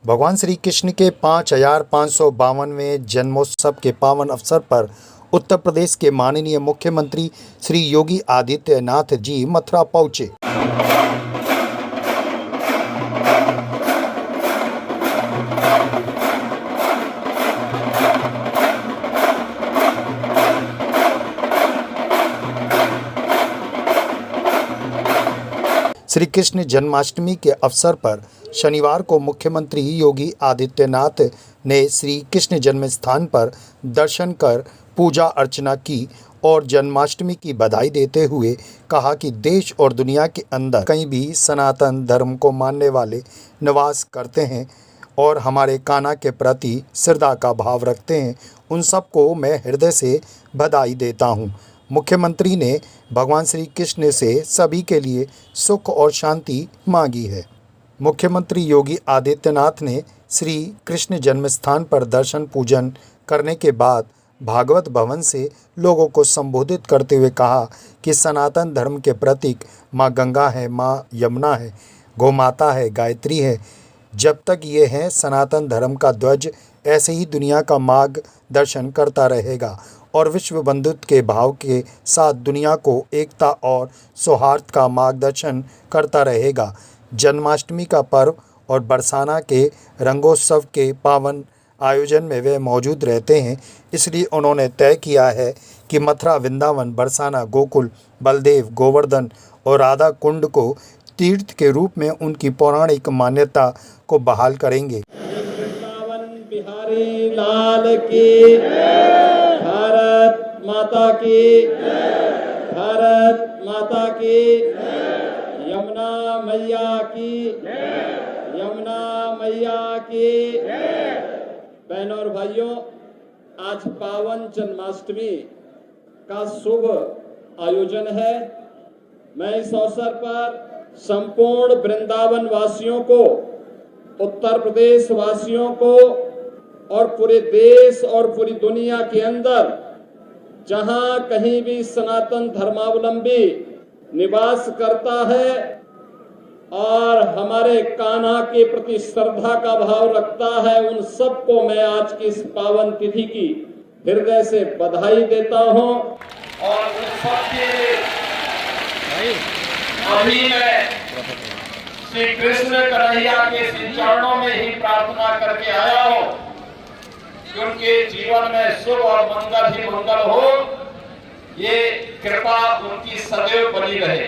भगवान श्री कृष्ण के 5552वें जन्मोत्सव के पावन अवसर पर उत्तर प्रदेश के माननीय मुख्यमंत्री श्री योगी आदित्यनाथ जी मथुरा पहुंचे। श्री कृष्ण जन्माष्टमी के अवसर पर शनिवार को मुख्यमंत्री योगी आदित्यनाथ ने श्री कृष्ण जन्म स्थान पर दर्शन कर पूजा अर्चना की और जन्माष्टमी की बधाई देते हुए कहा कि देश और दुनिया के अंदर कहीं भी सनातन धर्म को मानने वाले निवास करते हैं और हमारे कान्हा के प्रति श्रद्धा का भाव रखते हैं, उन सबको मैं हृदय से बधाई देता हूँ। मुख्यमंत्री ने भगवान श्री कृष्ण से सभी के लिए सुख और शांति मांगी है। मुख्यमंत्री योगी आदित्यनाथ ने श्री कृष्ण जन्मस्थान पर दर्शन पूजन करने के बाद भागवत भवन से लोगों को संबोधित करते हुए कहा कि सनातन धर्म के प्रतीक माँ गंगा है, माँ यमुना है, गौमाता है, गायत्री है। जब तक ये है सनातन धर्म का ध्वज ऐसे ही दुनिया का मार्गदर्शन करता रहेगा और विश्व बंधुत्व के भाव के साथ दुनिया को एकता और सौहार्द का मार्गदर्शन करता रहेगा। जन्माष्टमी का पर्व और बरसाना के रंगोत्सव के पावन आयोजन में वे मौजूद रहते हैं, इसलिए उन्होंने तय किया है कि मथुरा, वृंदावन, बरसाना, गोकुल, बलदेव, गोवर्धन और राधा कुंड को तीर्थ के रूप में उनकी पौराणिक मान्यता को बहाल करेंगे। बिहारी लाल की, भारत माता की, भारत माता की, यमुना मैया की, यमुना मैया की। बहनों और भाइयों, आज पावन जन्माष्टमी का शुभ आयोजन है। मैं इस अवसर पर संपूर्ण वृंदावन वासियों को, उत्तर प्रदेश वासियों को और पूरे देश और पूरी दुनिया के अंदर जहां कहीं भी सनातन धर्मावलंबी निवास करता है और हमारे कान्हा के प्रति श्रद्धा का भाव रखता है, उन सबको मैं आज की इस पावन तिथि की हृदय से बधाई देता हूं। और उन सबके अभी मैं श्री कृष्ण कन्हैया के चरणों में ही प्रार्थना करके आया हूं कि उनके जीवन में शुभ और मंगल ही मंगल हो, ये कृपा उनकी सदैव बनी रहे।